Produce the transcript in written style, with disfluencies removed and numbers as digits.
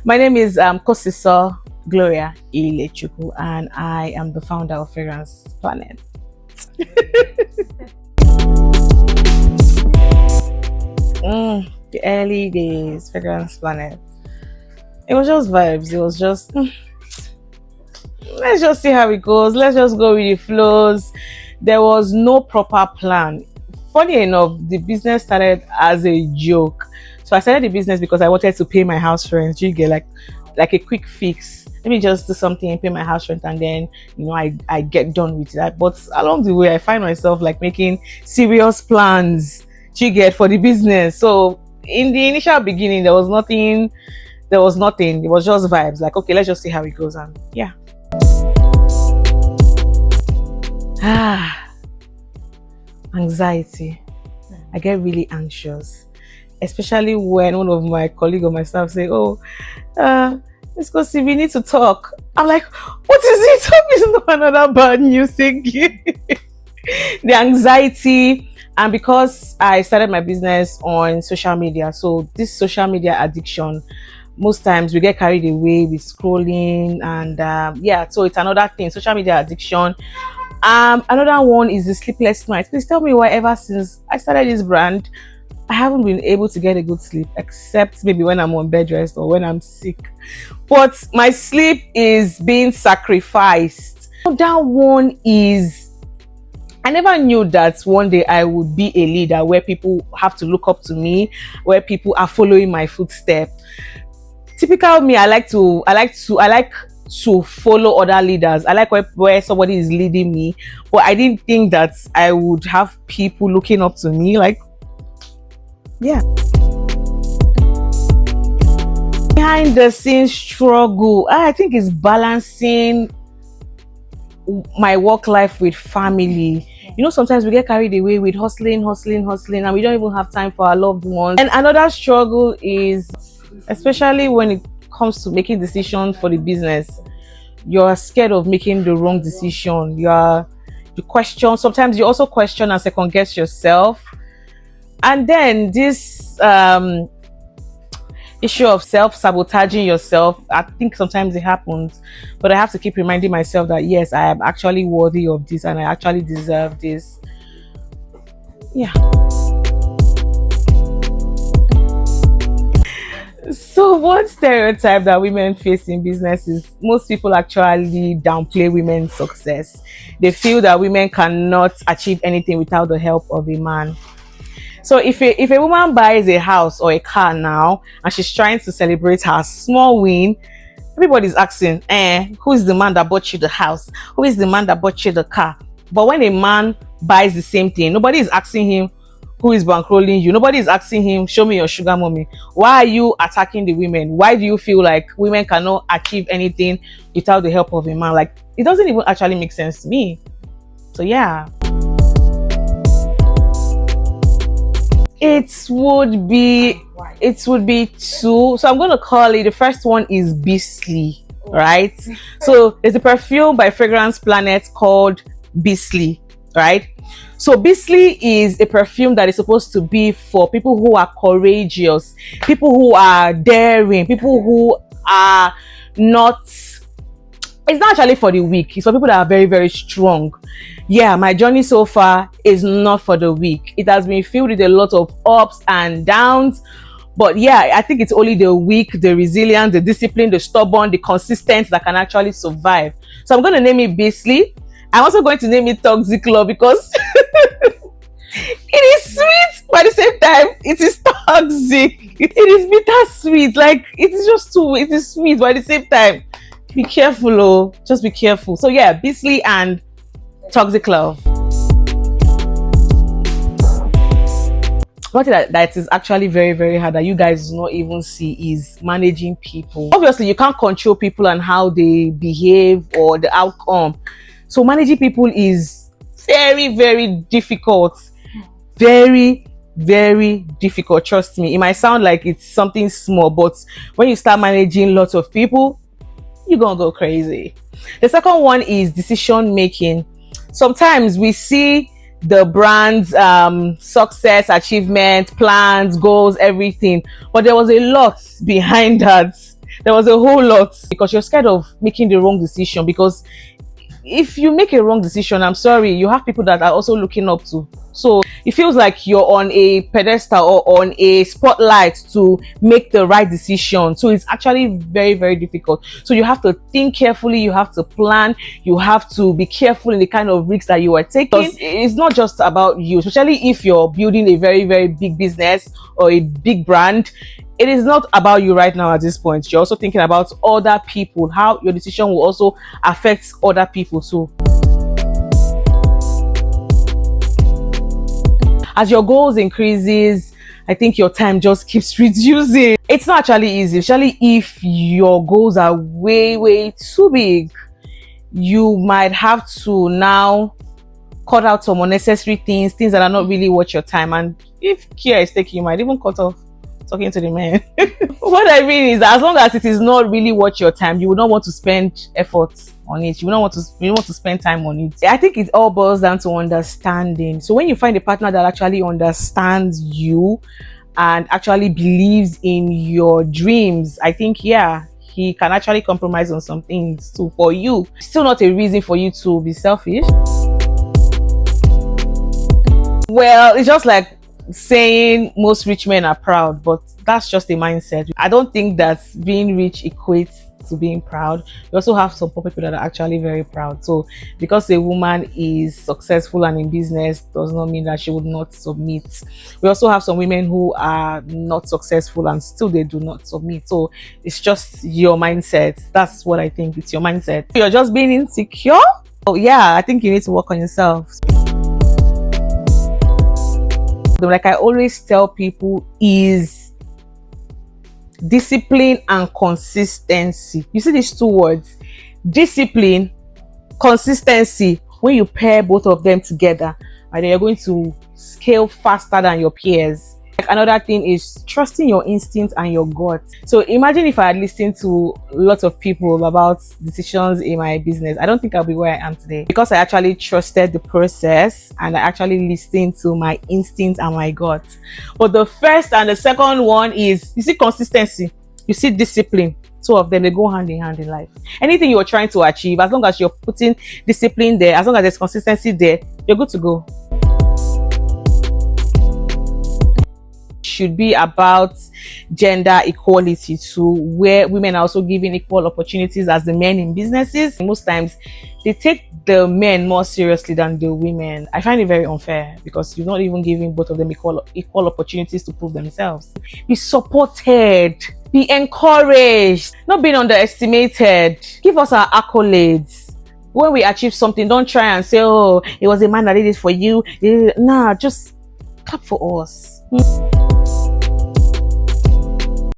My name is Kosiso Gloria Ilechukwu, and I am the founder of Fragrance Planet. The early days, Fragrance Planet. It was just vibes. It was just let's just see how it goes. Let's just go with the flows. There was no proper plan. Funny enough, the business started as a joke. So I started the business because I wanted to pay my house rent. You get like a quick fix. Let me just do something and pay my house rent, and then I get done with that. But along the way, I find myself like making serious plans. You get for the business. So in the initial beginning, there was nothing. It was just vibes. Like, okay, let's just see how it goes. And yeah. Anxiety. I get really anxious, especially when one of my colleagues or my staff say, "Oh, let's go see. We need to talk." I'm like, "What is it? Talk is not another bad news again." The anxiety, and because I started my business on social media, so this social media addiction, most times we get carried away with scrolling, and so it's another thing. Social media addiction. Another one is the sleepless nights. Please tell me why ever since I started this brand, I haven't been able to get a good sleep, except maybe when I'm on bed rest or when I'm sick. But my sleep is being sacrificed. That one is, I never knew that one day I would be a leader where people have to look up to me, where people are following my footsteps. Typical me, I like to follow other leaders. I like where somebody is leading me, but I didn't think that I would have people looking up to me. Like, yeah. Behind the scenes struggle, I think, is balancing my work life with family. Sometimes we get carried away with hustling, and we don't even have time for our loved ones. And another struggle is, especially when it comes to making decisions for the business, you're scared of making the wrong decision. You question. Sometimes you also question and second guess yourself. And then this issue of self-sabotaging yourself, I think sometimes it happens, but I have to keep reminding myself that yes, I am actually worthy of this and I actually deserve this. Yeah. So one stereotype that women face in business is most people actually downplay women's success. They feel that women cannot achieve anything without the help of a man. So if a woman buys a house or a car now and she's trying to celebrate her small win, everybody's asking, who is the man that bought you the house? Who is the man that bought you the car? But when a man buys the same thing, nobody is asking him who is bankrolling you. Nobody is asking him, show me your sugar mommy. Why are you attacking the women? Why do you feel like women cannot achieve anything without the help of a man? Like, it doesn't even actually make sense to me. So yeah. It would be two. So I'm going to call it, the first one is Beastly, right? So there's a perfume by Fragrance Planet called Beastly, right? So Beastly is a perfume that is supposed to be for people who are courageous, people who are daring, people who are not, it's not actually for the weak. It's for people that are very, very strong. Yeah, my journey so far is not for the weak. It has been filled with a lot of ups and downs. But yeah, I think it's only the weak, the resilient, the disciplined, the stubborn, the consistent that can actually survive. So I'm going to name it Beastly. I'm also going to name it Toxic Love because it is sweet, but at the same time, it is toxic. It is bittersweet. Like, it is sweet, but at the same time, be careful, oh, just be careful. So yeah, Beastly and Toxic Love. One thing that is actually very, very hard that you guys do not even see is managing people. Obviously, you can't control people and how they behave or the outcome. So managing people is very, very difficult. Very, very difficult. Trust me. It might sound like it's something small, but when you start managing lots of people, you're gonna go crazy. The second one is decision making. Sometimes we see the brand's success, achievement, plans, goals, everything, but there was a lot behind that there was a whole lot, because you're scared of making the wrong decision. Because if you make a wrong decision, I'm sorry, you have people that are also looking up to. So it feels like you're on a pedestal or on a spotlight to make the right decision. So it's actually very, very difficult. So you have to think carefully, you have to plan, you have to be careful in the kind of risks that you are taking. Because it's not just about you, especially if you're building a very, very big business or a big brand. It is not about you right now at this point. You're also thinking about other people, how your decision will also affect other people too. As your goals increases, I think your time just keeps reducing. It's not actually easy, especially if your goals are way, way too big. You might have to now cut out some unnecessary things that are not really worth your time. And if care is taken, you might even cut off talking to the man. What I mean is that as long as it is not really worth your time, you will not want to spend effort on it. You will not want to spend time on it. I think it all boils down to understanding. So when you find a partner that actually understands you and actually believes in your dreams, I think, yeah, he can actually compromise on some things too for you. Still not a reason for you to be selfish. Well, it's just like saying most rich men are proud, but that's just a mindset. I don't think that being rich equates to being proud. You also have some poor people that are actually very proud. So because a woman is successful and in business does not mean that she would not submit. We also have some women who are not successful and still they do not submit. So it's just your mindset. That's what I think. It's your mindset. You're just being insecure. Oh yeah, I think you need to work on yourself. Like I always tell people, is discipline and consistency. You see these two words, discipline, consistency. When you pair both of them together, right, then you're going to scale faster than your peers. Like another thing is trusting your instinct and your gut. So imagine if I had listened to lots of people about decisions in my business, I don't think I'll be where I am today, because I actually trusted the process and I actually listened to my instinct and my gut. But the first and the second one is, you see consistency, you see discipline. Two of them, they go hand in hand in life. Anything you're trying to achieve, as long as you're putting discipline there, as long as there's consistency there, you're good to go. Should be about gender equality too, where women are also given equal opportunities as the men in businesses. Most times they take the men more seriously than the women. I find it very unfair, because you're not even giving both of them equal opportunities to prove themselves. Be supported, be encouraged, not being underestimated. Give us our accolades. When we achieve something, don't try and say, oh, it was a man that did it for you. Nah, just clap for us.